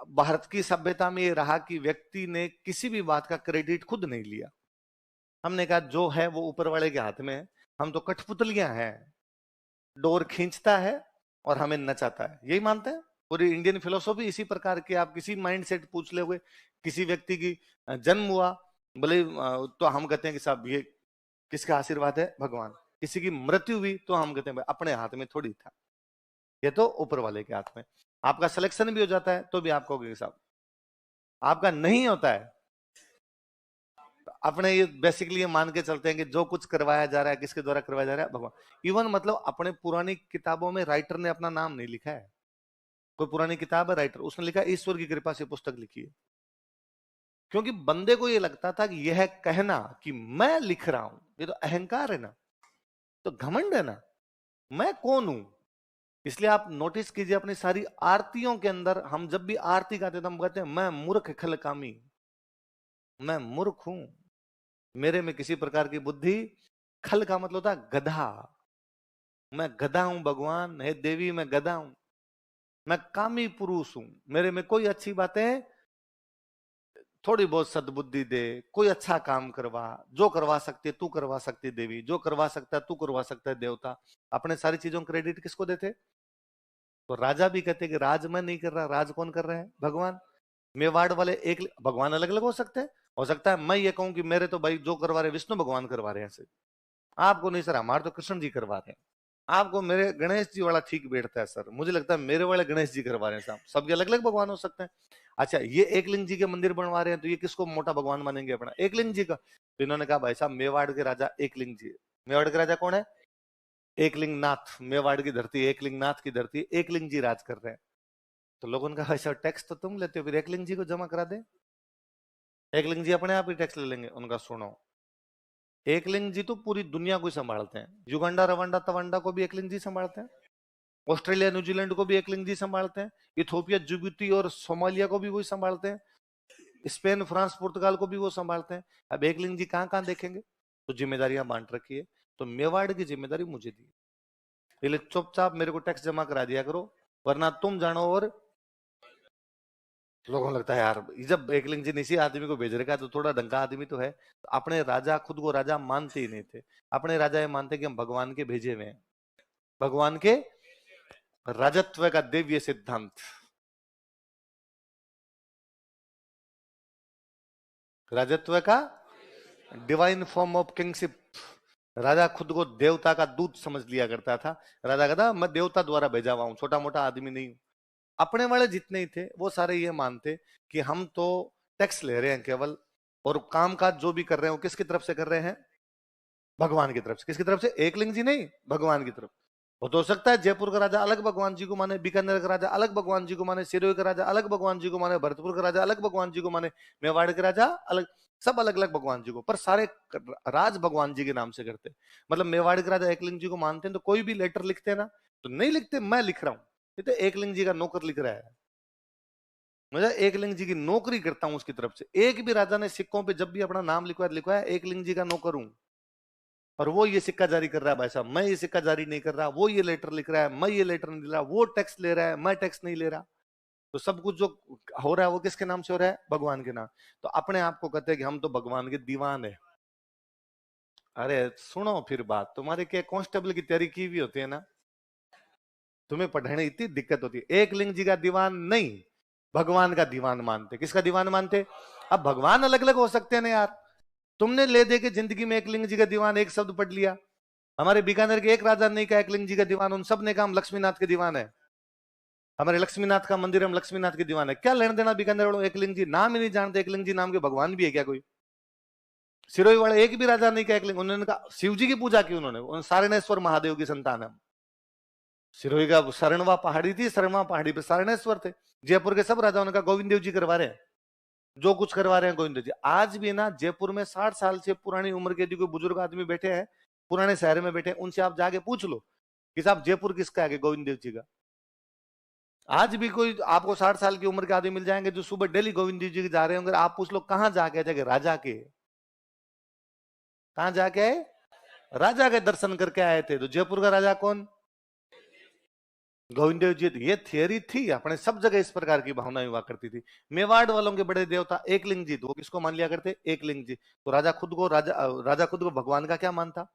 भारत की सभ्यता में ये रहा कि व्यक्ति ने किसी भी बात का क्रेडिट खुद नहीं लिया। हमने कहा जो है वो ऊपर वाले के हाथ में है, हम तो कठपुतलियां हैं, डोर खींचता है और हमें नचाता है, यही मानते हैं। पूरी इंडियन फिलोसॉफी इसी प्रकार की। आप किसी माइंड सेट पूछ लोगे, किसी व्यक्ति की जन्म हुआ, भले तो हम कहते हैं कि साहब ये किसका आशीर्वाद है, भगवान। किसी की मृत्यु हुई तो हम कहते हैं भाई अपने हाथ में थोड़ी था, ये तो ऊपर वाले के हाथ में। आपका सिलेक्शन भी हो जाता है तो भी आप कहोगे साहब, आपका नहीं होता है। अपने ये बेसिकली ये मान के चलते हैं कि जो कुछ करवाया जा रहा है किसके द्वारा करवाया जा रहा है, भगवान। इवन मतलब अपने पुरानी किताबों में राइटर ने अपना नाम नहीं लिखा है। कोई पुरानी किताब है, राइटर उसने लिखा ईश्वर की कृपा से पुस्तक लिखी है, क्योंकि बंदे को ये लगता था कि यह कहना कि मैं लिख रहा हूं, ये तो अहंकार है ना, तो घमंड है ना, मैं कौन हूं। इसलिए आप नोटिस कीजिए अपनी सारी आरतियों के अंदर, हम जब भी आरती गाते तो हम कहते हैं मैं मूर्ख खल कामी, मैं मूर्ख हूं, मेरे में किसी प्रकार की बुद्धि, खल का मतलब होता है गधा, मैं गधा हूं भगवान, हे देवी मैं गधा हूं, मैं कामी पुरुष हूं, मेरे में कोई अच्छी बातें, थोड़ी बहुत सद्बुद्धि दे, कोई अच्छा काम करवा, जो करवा सकती है तू करवा सकती है देवी, जो करवा सकता है तू करवा सकता है देवता। अपने सारी चीजों का क्रेडिट किसको देते? तो राजा भी कहते कि राज मैं नहीं कर रहा, राज कौन कर रहा है, भगवान। मेवाड़ वाले एक भगवान अलग अलग हो सकता है मैं ये कहूं कि मेरे तो भाई जो करवा रहे विष्णु भगवान करवा रहे हैं ऐसे, आपको नहीं सर, हमारे तो कृष्ण जी करवा रहे हैं, आपको मेरे गणेश जी वाला ठीक बैठता है सर, मुझे लगता है मेरे वाले गणेश जी करवा रहे हैं साहब। सबके अलग अलग भगवान हो सकते हैं। अच्छा ये एकलिंग जी के मंदिर बनवा रहे हैं तो ये किसको मोटा भगवान मानेंगे अपना, एकलिंग जी का। तो इन्होंने कहा भाई साहब मेवाड़ के राजा एकलिंग जी, मेवाड़ के राजा कौन है, एकलिंग नाथ, मेवाड़ की धरती एकलिंग नाथ की धरती, एकलिंग जी राज कर रहे हैं। तो लोगों ने कहा भाई साहब टैक्स तो तुम लेते हो, फिर एकलिंग जी को जमा करा दे, एकलिंग जी अपने आप ही टैक्स ले लेंगे। उनका सुनो, एकलिंग जी तो पूरी दुनिया को ही संभालते हैं, युगांडा रवांडा तवांडा को भी एकलिंग जी संभालते हैं, ऑस्ट्रेलिया न्यूजीलैंड को भी एकलिंग जी संभालते हैं, इथोपिया जिबूती और सोमालिया को भी वही संभालते हैं, स्पेन फ्रांस पुर्तगाल को भी वो संभालते हैं। अब एकलिंग जी कहां कहां देखेंगे, तो जिम्मेदारियां बांट रखी है। तो मेवाड़ की जिम्मेदारी मुझे दी, इसलिए चुपचाप मेरे को टैक्स जमा करा दिया करो, वरना तुम जानो। और लोगों को लगता है यार जब एकलिंग जी ने इसी आदमी को भेज रखा है तो थोड़ा ढंग का आदमी तो है। तो अपने राजा खुद को राजा मानते ही नहीं थे, अपने राजा ये मानते कि हम भगवान के भेजे हुए हैं, भगवान के राजत्व का दिव्य सिद्धांत, राजत्व का डिवाइन फॉर्म ऑफ किंगशिप। राजा खुद को देवता का दूत समझ लिया करता था। राजा कहता मैं देवता द्वारा भेजा हुआ हूं, छोटा मोटा आदमी नहीं हूं। अपने वाले जितने ही थे वो सारे ये मानते कि हम तो टैक्स ले रहे हैं केवल, और काम काज जो भी कर रहे हैं वो किसकी तरफ से कर रहे हैं, भगवान की तरफ से। किसकी तरफ से, एकलिंग जी नहीं, भगवान की तरफ। वो तो हो सकता है जयपुर का राजा अलग भगवान जी को माने, बीकानेर का राजा अलग भगवान जी को माने, सिरोही का राजा अलग भगवान जी को माने, भरतपुर का राजा अलग भगवान जी को माने, मेवाड़ के राजा अलग, सब अलग अलग भगवान जी को, पर सारे राज भगवान जी के नाम से करते। मतलब मेवाड़ के राजा एकलिंग जी को मानते हैं तो कोई भी लेटर लिखते हैं ना, तो नहीं लिखते मैं लिख रहा हूं, ये तो एकलिंग जी का नौकर लिख रहा है, मैं एकलिंग जी की नौकरी करता हूं उसकी तरफ से। एक भी राजा ने सिक्कों पे जब भी अपना नाम लिखवाया एकलिंग जी का नौकर हूं, और वो ये सिक्का जारी कर रहा है भाई साहब, मैं ये सिक्का जारी नहीं कर रहा, वो ये लेटर लिख रहा है, मैं ये लेटर नहीं ले रहा, वो टैक्स ले रहा है, मैं टैक्स नहीं ले रहा। तो सब कुछ जो हो रहा है वो किसके नाम से हो रहा है, भगवान के नाम। तो अपने आप को कहते हैं कि हम तो भगवान के दीवान है। अरे सुनो फिर बात, तुम्हारे क्या कांस्टेबल की तैयारी की हुई होती है ना, तुम्हें पढ़ने इतनी दिक्कत होती है, एक लिंग जी का दीवान नहीं, भगवान का दीवान मानते। किसका दीवान मानते? अब भगवान अलग अलग हो सकते हैं ना यार, तुमने ले दे के जिंदगी में एक लिंग जी का दीवान एक शब्द पढ़ लिया। हमारे बीकानेर के एक राजा ने कहा एकलिंग जी का दीवान, उन सब ने कहा हम लक्ष्मीनाथ के दीवान है, हमारे लक्ष्मीनाथ का मंदिर, हम लक्ष्मीनाथ के दीवान है। क्या लेना देना बीकानेर वालों, एकलिंग जी नाम ही नहीं जानते, एकलिंग जी नाम के भगवान भी है क्या कोई? सिरोही वाले एक भी राजा नहीं कहा एकलिंग, उन्होंने कहा शिव जी की पूजा की उन्होंने, सारणेश्वर महादेव की संतान है। सिरोही का शरणवा पहाड़ी थी, शरणवा पहाड़ी पे सारणेश्वर थे। जयपुर के सब राजाओं ने कहा गोविंद देव जी करवा रहे हैं, जो कुछ करवा रहे हैं गोविंद देव जी। आज भी ना जयपुर में 60 साल से पुरानी उम्र के कोई बुजुर्ग आदमी बैठे हैं, पुराने शहर में बैठे, उनसे आप जाके पूछ लो कि साहब जयपुर किसका है, गोविंद देव जी का। आज भी कोई आपको 60 साल की उम्र के आदमी मिल जाएंगे जो सुबह डेली गोविंद देव जी के जा रहे होंगे, आप पूछ लो कहां जाके, जाके राजा के, कहां जाके आए, राजा के दर्शन करके आए थे। तो जयपुर का राजा कौन? गोविंद देव जी, ये थियरी थी अपने सब जगह, इस प्रकार की भावनाएं हुआ करती थी। मेवाड़ वालों के बड़े देवता एक लिंग जी, तो वो किसको मान लिया करते? एक लिंग जी। तो राजा खुद को भगवान का क्या मानता?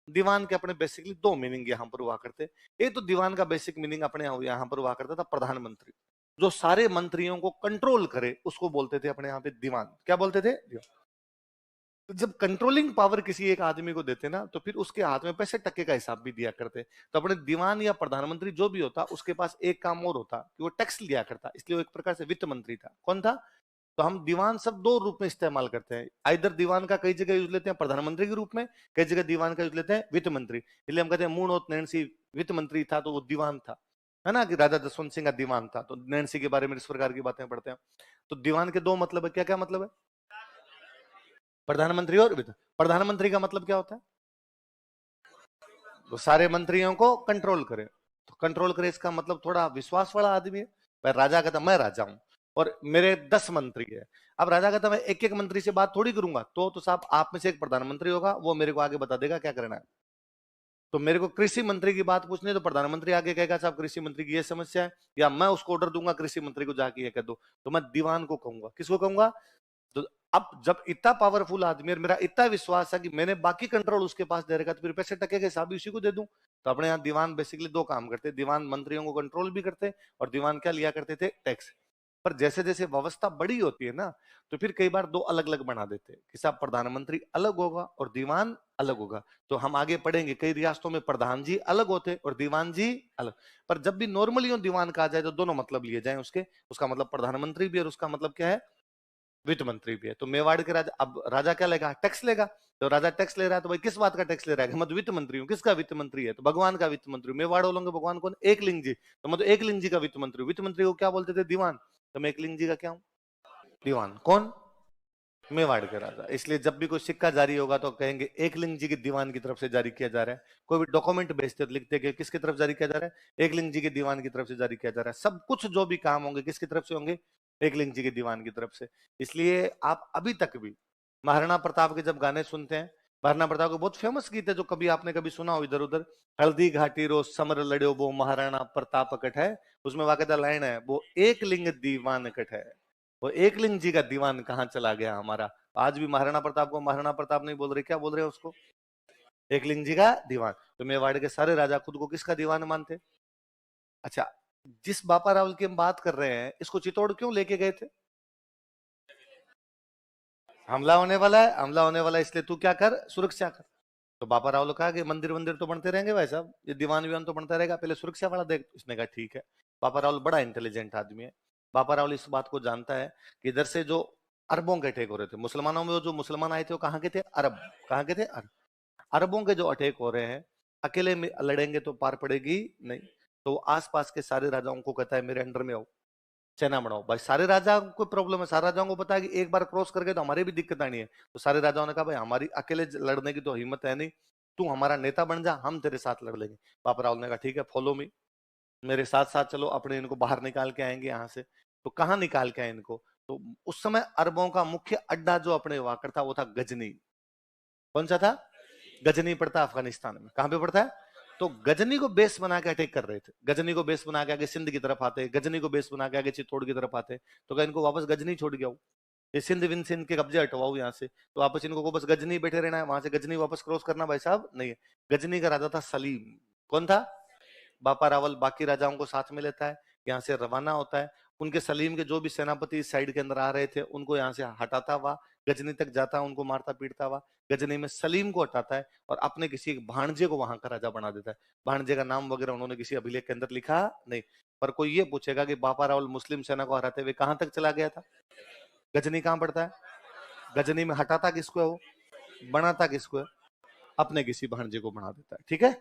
दीवान के अपने बेसिकली दो मीनिंग यहाँ पर हुआ करते। एक तो दीवान का बेसिक मीनिंग अपने यहाँ पर हुआ करता था प्रधानमंत्री, जो सारे मंत्रियों को कंट्रोल करे, उसको बोलते थे अपने यहाँ पे दीवान। क्या बोलते थे? दीवान। तो जब कंट्रोलिंग पावर किसी एक आदमी को देते ना, तो फिर उसके हाथ में पैसे टक्के का हिसाब भी दिया करते। तो अपने दीवान या प्रधानमंत्री जो भी होता, उसके पास एक काम और होता कि वो टैक्स लिया करता, इसलिए वो एक प्रकार से वित्त मंत्री था। कौन था? तो हम दीवान शब्द दो रूप में इस्तेमाल करते हैं। आइदर दीवान का कई जगह यूज लेते हैं प्रधानमंत्री के रूप में, कई जगह दीवान का यूज लेते हैं वित्त मंत्री। इसलिए हम कहते हैं मूणोत नैणसी वित्त मंत्री था, तो वो दीवान था, है ना, कि राजा जसवंत सिंह का दीवान था। तो नैणसी के बारे में इस प्रकार की बातें पढ़ते हैं। तो दीवान के दो मतलब है, क्या क्या मतलब है? प्रधानमंत्री और वित्त। प्रधानमंत्री का मतलब क्या होता है? तो सारे मंत्रियों को कंट्रोल करे। तो कंट्रोल करे इसका मतलब थोड़ा विश्वास वाला आदमी है। भाई राजा कहता मैं राजा हूं और मेरे 10 मंत्री है। अब राजा कहता मैं एक एक मंत्री से बात थोड़ी करूंगा, तो साहब आप में से एक प्रधानमंत्री होगा, वो मेरे को आगे बता देगा क्या करना है। तो मेरे को कृषि मंत्री की बात पूछनी है, तो प्रधानमंत्री आगे कहेगा साहब कृषि मंत्री की ये समस्या है, या मैं उसको ऑर्डर दूंगा कृषि मंत्री को जाके ये कह दो। तो मैं दीवान को कहूंगा। किसको कहूंगा? तो अब जब इतना पावरफुल आदमी और मेरा इतना विश्वास है कि मैंने बाकी कंट्रोल उसके पास दे रखा, तो फिर पैसे टके के हिसाब भी उसी को दे दूं। तो अपने यहाँ दीवान बेसिकली दो काम करते, दीवान मंत्रियों को कंट्रोल भी करते, और दीवान क्या लिया करते थे? टैक्स। पर जैसे जैसे व्यवस्था बड़ी होती है ना, तो फिर कई बार दो अलग अलग बना देते कि साहब प्रधानमंत्री अलग होगा और दीवान अलग होगा। तो हम आगे पढ़ेंगे कई रियासतों में प्रधान जी अलग होते और दीवान जी अलग। पर जब भी नॉर्मली दीवान कहा जाए तो दोनों मतलब लिए जाए उसके, उसका मतलब प्रधानमंत्री भी और उसका मतलब क्या है? वित्त मंत्री भी है। तो मेवाड़ के राजा, अब राजा क्या लेगा? टैक्स लेगा। तो राजा टैक्स ले रहा है, तो भाई किस बात का टैक्स ले रहा है? मैं तो वित्त मंत्री हूँ। किसका वित्त मंत्री है? तो भगवान का वित्त मंत्री। मेवाड़ बोलोगे भगवान कौन? एक लिंग जी। तो मैं तो एक लिंग जी का वित्त मंत्री हूँ। वित्त मंत्री को क्या बोलते थे? दीवान। तो मैं एक लिंग जी का क्या हूँ? दीवान। कौन? मेवाड़ के राजा। इसलिए जब भी कोई सिक्का जारी होगा तो कहेंगे एक लिंग जी के दीवान की तरफ से जारी किया जा रहा है। कोई भी डॉक्यूमेंट भेजते तो लिखते कि किसकी तरफ जारी किया जा रहा है? एक लिंग जी के दीवान की तरफ से जारी किया जा रहा है। सब कुछ जो भी काम होंगे किसकी तरफ से होंगे? एक लिंग जी के दीवान की तरफ से। इसलिए आप अभी तक भी महाराणा प्रताप के जब गाने सुनते हैं, महाराणा प्रताप के बहुत फेमस गीत है जो कभी आपने कभी सुना हो इधर उधर, हल्दी घाटी रो समर लड़ो वो महाराणा प्रताप कट है। उसमें वाकई लाइन है, वो एक लिंग दीवान कट है। वो एकलिंग जी का दीवान कहाँ चला गया हमारा? आज भी महाराणा प्रताप को महाराणा प्रताप नहीं बोल रहे, क्या बोल रहे हैं उसको? एकलिंग जी का दीवान। तो मेवाड़ के सारे राजा खुद को किसका दीवान मानते? अच्छा, जिस बापा रावल की हम बात कर रहे हैं, इसको चित्तौड़ क्यों लेके गए थे? हमला होने वाला है, हमला होने वाला है, इसलिए तू क्या कर? सुरक्षा कर। तो बापा राव ने कहा कि मंदिर मंदिर तो बनते रहेंगे भाई साहब, ये दीवान विवान तो बनता रहेगा, पहले सुरक्षा वाला देख। इसने कहा ठीक है। बापा राव बड़ा इंटेलिजेंट आदमी है। बापा राव इस बात को जानता है कि इधर से जो अरबों के अटैक हो रहे थे मुसलमानों में, जो मुसलमान आए थे वो कहाँ के थे? अरब। कहाँ के थे? अरब। अरबों के जो अटैक हो रहे हैं, अकेले में लड़ेंगे तो पार पड़ेगी नहीं। तो आसपास के सारे राजाओं को कहता है मेरे अंडर में आओ, सेना बढ़ाओ। भाई सारे राजा को प्रॉब्लम है, सारे राजाओं को पता है कि एक बार क्रॉस करके तो हमारी भी दिक्कत आनी है। तो सारे राजाओं ने कहा भाई हमारी अकेले लड़ने की तो हिम्मत है नहीं, तू हमारा नेता बन जा, हम तेरे साथ लड़ लेंगे। बाबा राव ने कहा ठीक है, फॉलो मी, मेरे साथ साथ चलो, अपने इनको बाहर निकाल के आएंगे यहाँ से। तो कहाँ निकाल के आए इनको? तो उस समय अरबों का मुख्य अड्डा जो अपने हुआ करता वो था गजनी। कौन सा था? गजनी पड़ता है अफगानिस्तान में। कहां पे पड़ता है? तो गजनी को बेस बना के अटैक कर रहे थे। गजनी को बेस बना के आगे सिंध की तरफ आते, गजनी को बेस बना के आगे चित्तौड़ की तरफ आते। तो क्या इनको वापस गजनी छोड़ गया? ये सिंध विन सिंध के कब्जे हटवाओ यहाँ से, तो वापस इनको को बस गजनी बैठे रहना है, वहां से गजनी वापस क्रॉस करना भाई साहब नहीं है। गजनी का राजा था सलीम। कौन था? बापा रावल बाकी राजाओं को साथ में लेता है, यहाँ से रवाना होता है। उनके सलीम के जो भी सेनापति इस साइड के अंदर आ रहे थे उनको यहाँ से हटाता हुआ गजनी तक जाता है, उनको मारता पीटता हुआ गजनी में सलीम को हटाता है और अपने किसी एक भाणजे को वहां का राजा बना देता है। भाणजे का नाम वगैरह उन्होंने किसी अभिलेख के अंदर लिखा नहीं। पर कोई ये पूछेगा कि बापा रावल मुस्लिम सेना को हराते हुए कहां तक चला गया था? गजनी कहां पड़ता है? गजनी में हटाता किसको है वो? बनाता किसको है? अपने किसी भाणजे को बना देता है। ठीक है।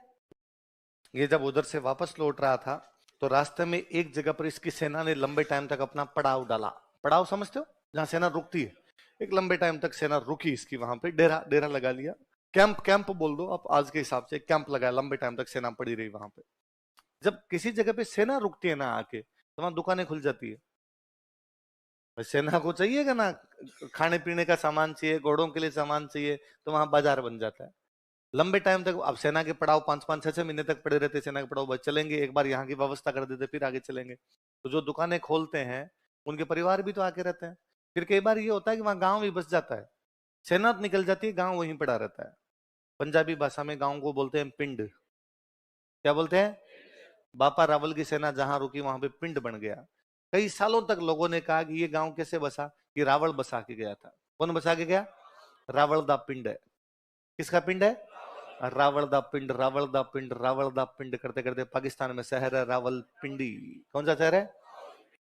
ये जब उधर से वापस लौट रहा था, तो रास्ते में एक जगह पर इसकी सेना ने लंबे टाइम तक अपना पड़ाव डाला। पड़ाव समझते हो? जहां सेना रुकती है। एक लंबे टाइम तक सेना रुकी इसकी, वहां पे डेरा डेरा लगा लिया। कैंप कैंप बोल दो आप आज के हिसाब से, कैंप लगाया, लंबे टाइम तक सेना पड़ी रही वहां पे। जब किसी जगह पे सेना रुकती है ना आके, तो वहां दुकानें खुल जाती है। भाई सेना को चाहिएगा ना, खाने पीने का सामान चाहिए, घोड़ों के लिए सामान चाहिए, तो वहां बाजार बन जाता है। लंबे टाइम तक अब सेना के पड़ाव 5-5, 6-6 महीने तक पड़े रहते, सेना के पड़ाव बस चलेंगे, एक बार यहाँ की व्यवस्था कर देते फिर आगे चलेंगे। तो जो दुकानें खोलते हैं उनके परिवार भी तो आके रहते हैं। फिर कई बार ये होता है कि वहां गांव भी बस जाता है, सेना निकल जाती है, गांव वहीं पड़ा रहता है। पंजाबी भाषा में गांव को बोलते हैं पिंड। क्या बोलते हैं? बापा रावल की सेना जहां रुकी वहां पे पिंड बन गया। कई सालों तक लोगों ने कहा कि ये गांव कैसे बसा, कि रावल बसा के गया था। कौन बसा के गया? रावल दा पिंड है। किसका पिंड है? रावल दा पिंड, रावल दा पिंड, रावल दा पिंड करते करते पाकिस्तान में शहर है रावलपिंडी। कौन सा शहर है?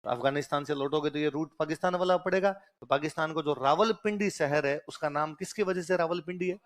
अफगानिस्तान से लौटोगे तो ये रूट पाकिस्तान वाला पड़ेगा। तो पाकिस्तान को जो रावलपिंडी शहर है उसका नाम किसकी वजह से रावलपिंडी है?